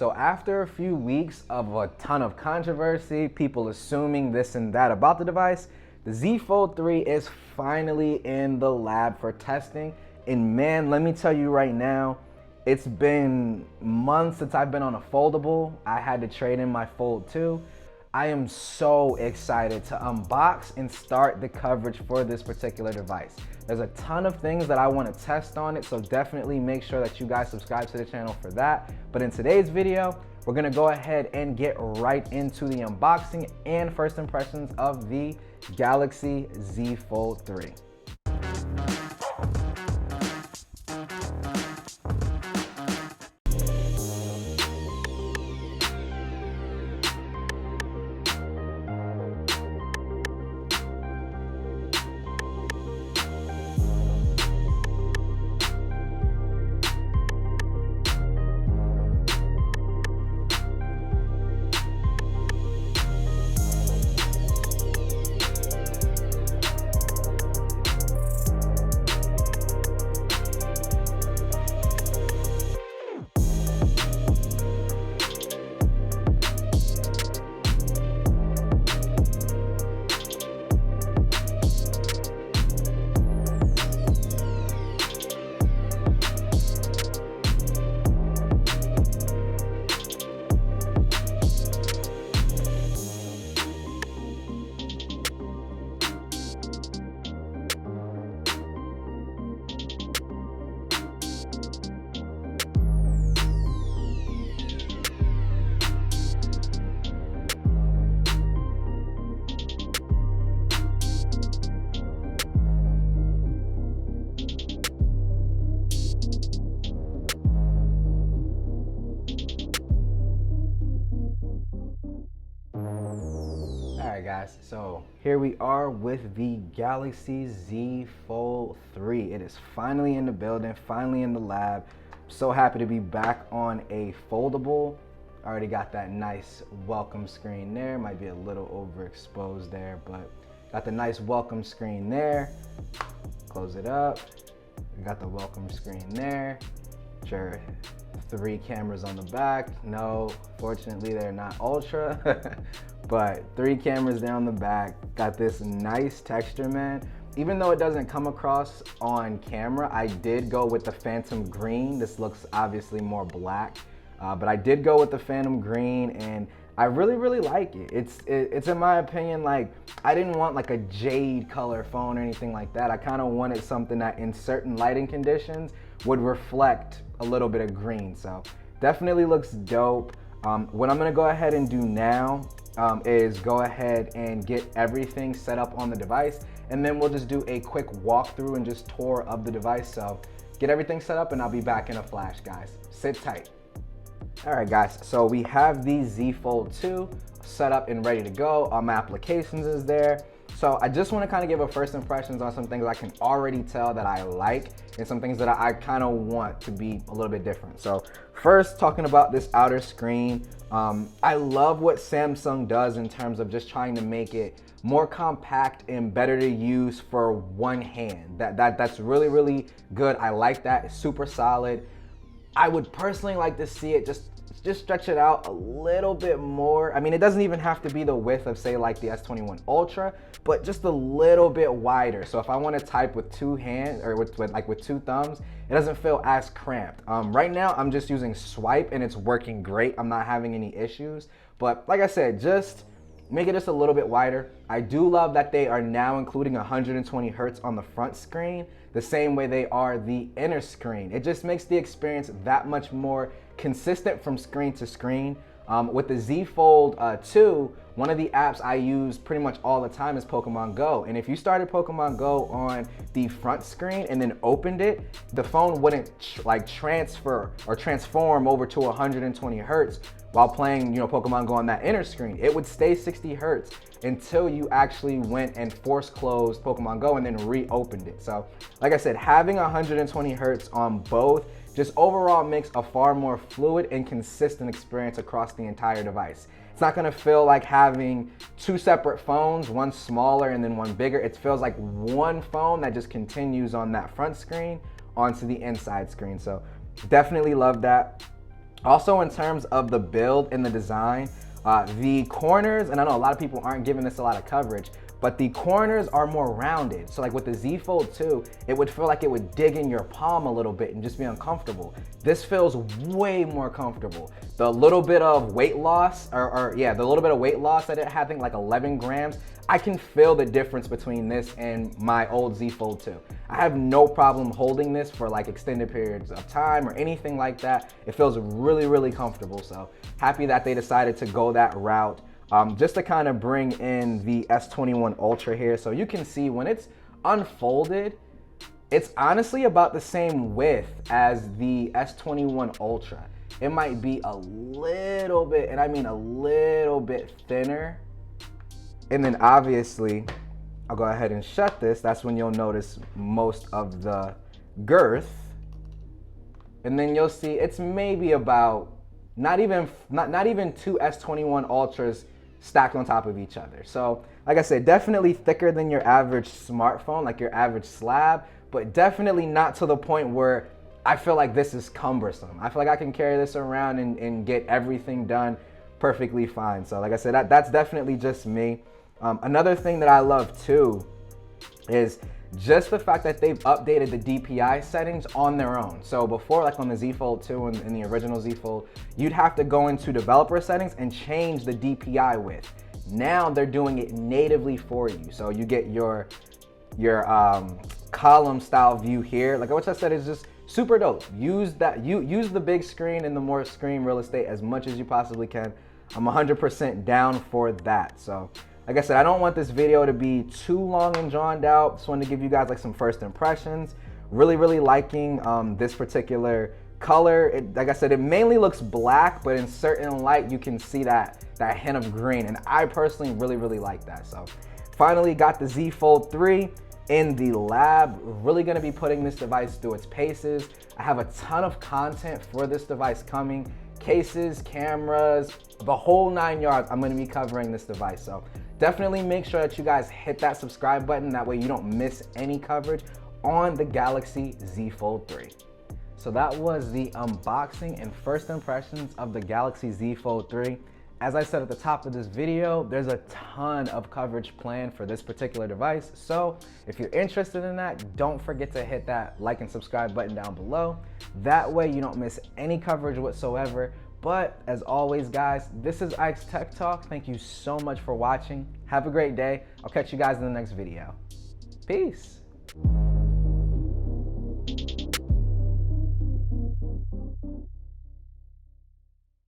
So after a few weeks of a ton of controversy, people assuming this and that about the device, the Z Fold 3 is finally in the lab for testing. And man, let me tell you right now, it's been months since I've been on a foldable. I had to trade in my Fold 2. I am so excited to unbox and start the coverage for this particular device. There's a ton of things that I want to test on it, so definitely make sure that you guys subscribe to the channel for that. But in today's video, we're gonna go ahead and get right into the unboxing and first impressions of the Galaxy Z Fold 3. Alright guys, so here we are with the Galaxy Z Fold 3. It is finally in the building, finally in the lab. So happy to be back on a foldable. Already got that nice welcome screen there. Might be a little overexposed there, but got the nice welcome screen there. Close it up. We got the welcome screen there. Sure, 3 cameras on the back. No, fortunately they're not ultra. But 3 cameras there on the back. Got this nice texture, man. Even though it doesn't come across on camera, I did go with the Phantom Green. This looks obviously more black, but I did go with the Phantom Green, and I really like it. It's in my opinion, like, I didn't want like a jade color phone or anything like that. I kind of wanted something that in certain lighting conditions would reflect a little bit of green. So definitely looks dope. What I'm gonna go ahead and do now is go ahead and get everything set up on the device, and then we'll just do a quick walkthrough and just tour of the device. So get everything set up and I'll be back in a flash, guys. Sit tight. All right guys, so we have the Z Fold 2 set up and ready to go. My applications is there. So I just want to kind of give a first impressions on some things I can already tell that I like, and some things that I kind of want to be a little bit different. So first, talking about this outer screen, I love what Samsung does in terms of just trying to make it more compact and better to use for one hand. That's really good. I like that. It's super solid. I would personally like to see it just stretch it out a little bit more. I mean, it doesn't even have to be the width of, say, like the S21 Ultra, but just a little bit wider. So if I want to type with 2 hands or with 2 thumbs, it doesn't feel as cramped. Right now, I'm just using swipe and it's working great. I'm not having any issues. But like I said, just make it just a little bit wider. I do love that they are now including 120 Hertz on the front screen, the same way they are the inner screen. It just makes the experience that much more consistent from screen to screen. With the Z Fold 2, one of the apps I use pretty much all the time is Pokemon Go. And if you started Pokemon Go on the front screen and then opened it, the phone wouldn't transfer or transform over to 120 Hertz while playing, Pokemon Go on that inner screen. It would stay 60 Hertz until you actually went and force closed Pokemon Go and then reopened it. So like I said, having 120 Hertz on both just overall makes a far more fluid and consistent experience across the entire device. It's not gonna feel like having 2 separate phones, one smaller and then one bigger. It feels like one phone that just continues on that front screen onto the inside screen. So definitely love that. Also, in terms of the build and the design, the corners, and I know a lot of people aren't giving this a lot of coverage, but the corners are more rounded. So like with the Z Fold 2, it would feel like it would dig in your palm a little bit and just be uncomfortable. This feels way more comfortable. The little bit of weight loss, the little bit of weight loss that it had, I think like 11 grams, I can feel the difference between this and my old Z Fold 2. I have no problem holding this for like extended periods of time or anything like that. It feels really, really comfortable. So happy that they decided to go that route. Just to kind of bring in the S21 Ultra here. So you can see when it's unfolded, it's honestly about the same width as the S21 Ultra. It might be a little bit, and I mean a little bit thinner. And then obviously, I'll go ahead and shut this. That's when you'll notice most of the girth. And then you'll see it's maybe about not even two S21 Ultras stacked on top of each other. So like I said, definitely thicker than your average smartphone, like your average slab, but definitely not to the point where I feel like this is cumbersome. I feel like I can carry this around and get everything done perfectly fine. So like I said, that's definitely just me. Another thing that I love too is just the fact that they've updated the DPI settings on their own. So before, like on the Z Fold 2 and in the original Z Fold, you'd have to go into developer settings and change the DPI width. Now they're doing it natively for you. So you get your column style view here. Like what I said is just super dope. Use that. Use the big screen and the more screen real estate as much as you possibly can. I'm 100% down for that. So like I said, I don't want this video to be too long and drawn out. Just wanted to give you guys like some first impressions. Really, really liking this particular color. Like I said, it mainly looks black, but in certain light, you can see that hint of green. And I personally really, really like that. So finally got the Z Fold 3 in the lab. Really gonna be putting this device through its paces. I have a ton of content for this device coming. Cases, cameras, the whole 9 yards. I'm gonna be covering this device. So definitely make sure that you guys hit that subscribe button. That way you don't miss any coverage on the Galaxy Z Fold 3. So that was the unboxing and first impressions of the Galaxy Z Fold 3. As I said at the top of this video, there's a ton of coverage planned for this particular device. So if you're interested in that, don't forget to hit that like and subscribe button down below. That way you don't miss any coverage whatsoever. But as always, guys, this is Ike's Tech Talk. Thank you so much for watching. Have a great day. I'll catch you guys in the next video. Peace.